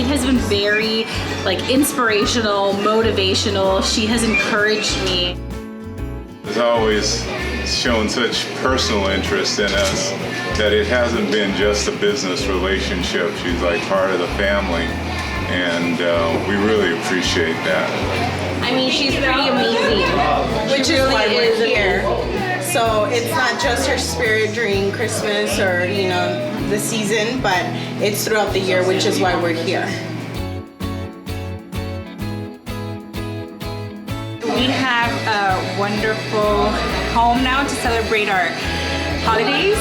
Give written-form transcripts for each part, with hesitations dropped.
Pete has been very inspirational, motivational. She has encouraged me. Has always shown such personal interest in us that it hasn't been just a business relationship. She's like part of the family, and we really appreciate that. I mean, she's pretty amazing. Which is why we're here. So it's not just her spirit during Christmas or, the season, but it's throughout the year, which is why we're here. We have a wonderful home now to celebrate our holidays.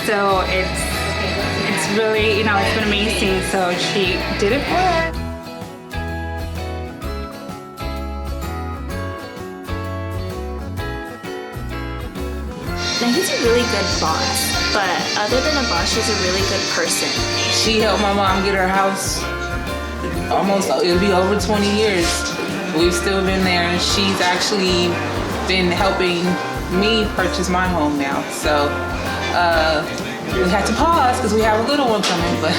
So it's really, it's been amazing. So she did it for us. Now he's a really good boss, but other than a boss, she's a really good person. She helped my mom get her house it'll be over 20 years. We've still been there, and she's actually been helping me purchase my home now. So we had to pause because we have a little one coming, but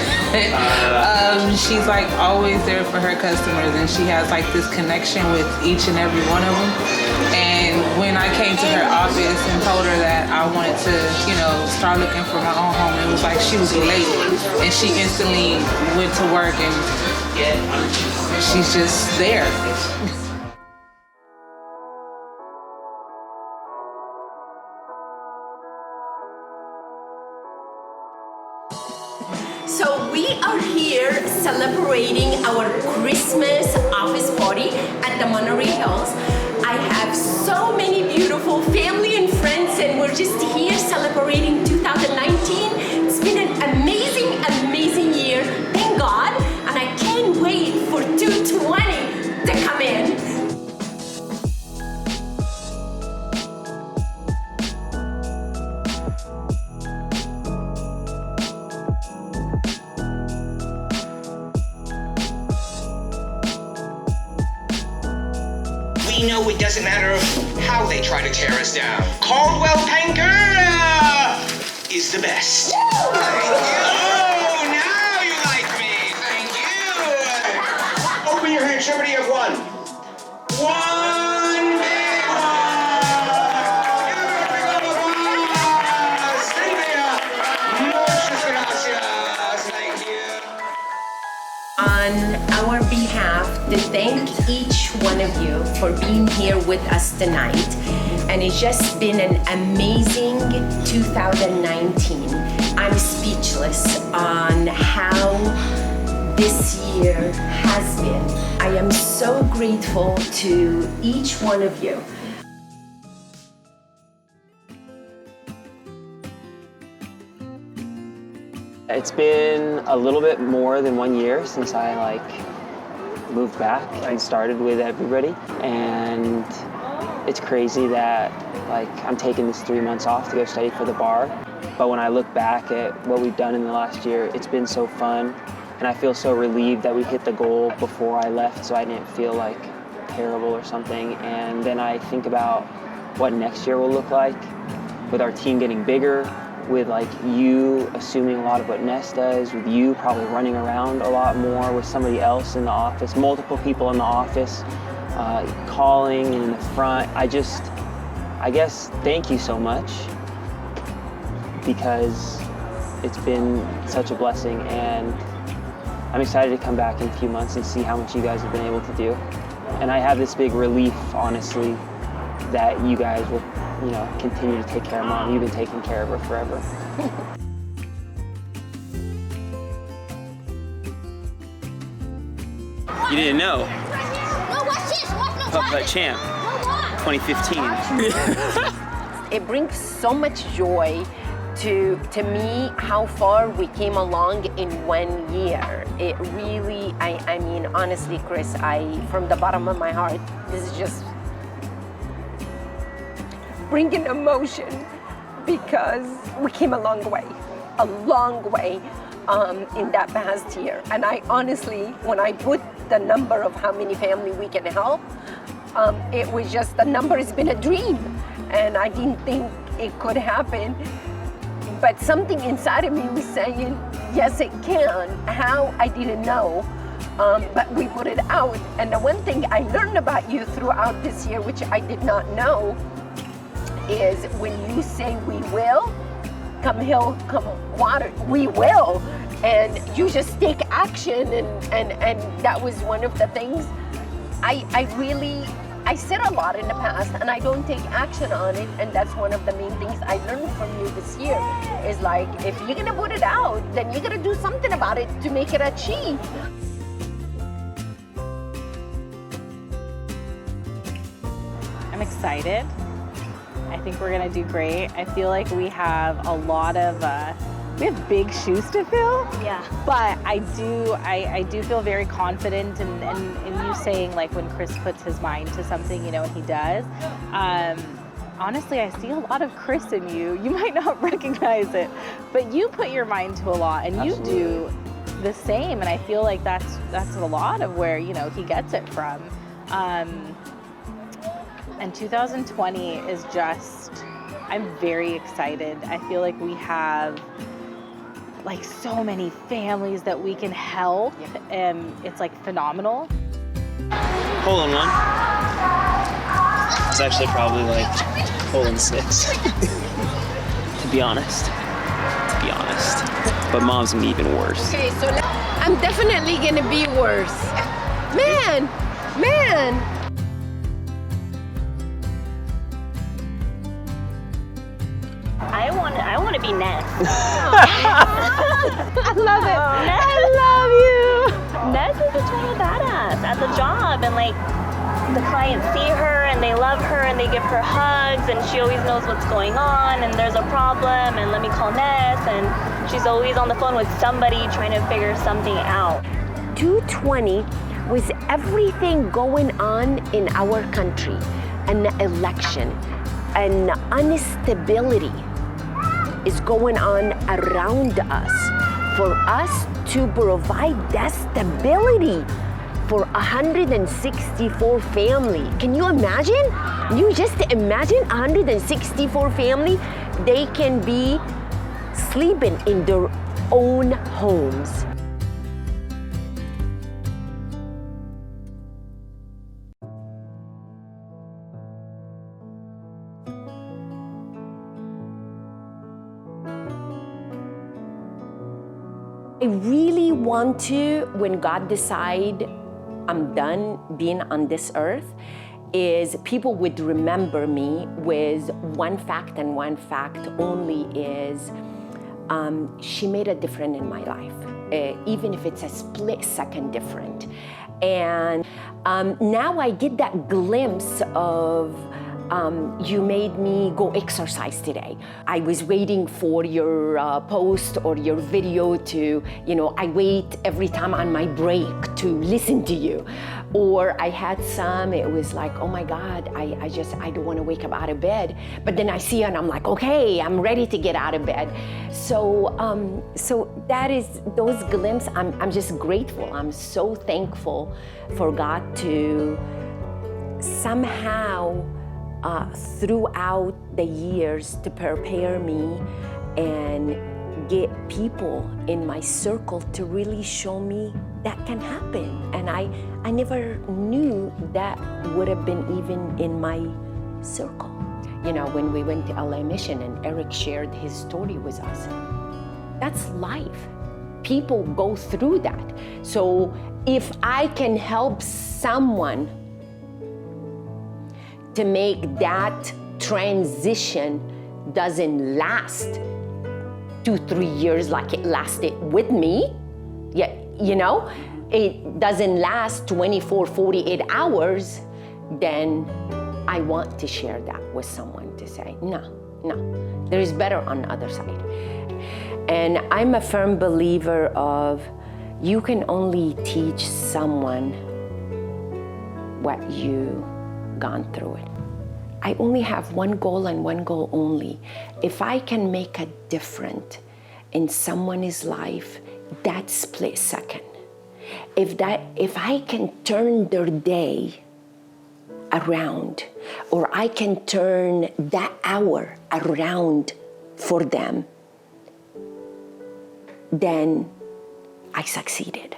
she's always there for her customers, and she has this connection with each and every one of them. And when I came to her office and told her that I wanted to, start looking for my own home, it was like she was elated, and she instantly went to work, and she's just there. So we are here celebrating our Christmas office party at the Monterey Hills. I have so many beautiful family and friends, and we're just here celebrating 2019. It's been an amazing, amazing year, thank God, and I can't wait for 2020 to come in. We know it doesn't matter how they try to tear us down. Caldwell Panker is the best. Thank you. Oh, now you like me. Thank you. Open your hands. Everybody have one. One big one. Give her a big applause. Cynthia. Muchas gracias. Thank you. On our behalf, to thank each one of you for being here with us tonight. And it's just been an amazing 2019. I'm speechless on how this year has been. I am so grateful to each one of you. It's been a little bit more than 1 year since I moved back and started with everybody, and it's crazy that I'm taking this 3 months off to go study for the bar. But when I look back at what we've done in the last year, it's been so fun, and I feel so relieved that we hit the goal before I left, so I didn't feel terrible or something. And then I think about what next year will look like with our team getting bigger, with you assuming a lot of what Ness does, with you probably running around a lot more with somebody else in the office, multiple people in the office, calling and in the front. I guess thank you so much, because it's been such a blessing, and I'm excited to come back in a few months and see how much you guys have been able to do. And I have this big relief, honestly, that you guys will continue to take care of Mom. You've been taking care of her forever. You didn't know? Putt-Putt Champ, 2015. It brings so much joy to me how far we came along in 1 year. It really, I mean, honestly, Chris, from the bottom of my heart, this is just bringing emotion, because we came a long way in that past year. And I honestly, when I put the number of how many family we can help, it was just, the number has been a dream, and I didn't think it could happen. But something inside of me was saying, yes, it can. How? I didn't know. but we put it out. And the one thing I learned about you throughout this year, which I did not know, is when you say we will, come hill, come water, we will. And you just take action, and that was one of the things I said a lot in the past, and I don't take action on it, and that's one of the main things I learned from you this year, is like, if you're gonna put it out, then you're gonna do something about it to make it achieve. I'm excited. I think we're gonna do great. I feel like we have a lot of, we have big shoes to fill. Yeah. But I do feel very confident in you saying, like, when Chris puts his mind to something, you know, and he does. Honestly, I see a lot of Chris in you. You might not recognize it, but you put your mind to a lot, and Absolutely. you do the same. And I feel like that's a lot of where, you know, he gets it from. And 2020 is just, I'm very excited. I feel like we have like so many families that we can help, and it's like phenomenal. Hole in one. It's actually probably like hole in 6. To be honest. But mom's gonna be even worse. Okay, so I'm definitely gonna be worse. Man. I want to be Ness. I love it. I love you. Ness is a total badass at the job, and like the clients see her and they love her and they give her hugs, and she always knows what's going on, and there's a problem, and let me call Ness, and she's always on the phone with somebody trying to figure something out. 220 was everything going on in our country, an election, an instability is going on around us. For us to provide that stability for 164 family. Can you imagine? You just imagine 164 family, they can be sleeping in their own homes. I really want to, when God decide I'm done being on this earth, is people would remember me with one fact, and one fact only, is she made a difference in my life, even if it's a split second different. And now I get that glimpse of, you made me go exercise today. I was waiting for your post or your video to, I wait every time on my break to listen to you. Or I had some, it was like, oh my God, I don't want to wake up out of bed. But then I see you and I'm like, okay, I'm ready to get out of bed. So that is, those glimpses, I'm just grateful. I'm so thankful for God to somehow throughout the years to prepare me and get people in my circle to really show me that can happen. And I never knew that would have been even in my circle. When we went to LA Mission and Eric shared his story with us, that's life. People go through that. So if I can help someone to make that transition doesn't last 2-3 years like it lasted with me, it doesn't last 24, 48 hours, then I want to share that with someone to say, no, there is better on the other side. And I'm a firm believer of, you can only teach someone what you gone through it. I only have one goal and one goal only. If I can make a difference in someone's life, that split second, if I can turn their day around, or I can turn that hour around for them, then I succeeded.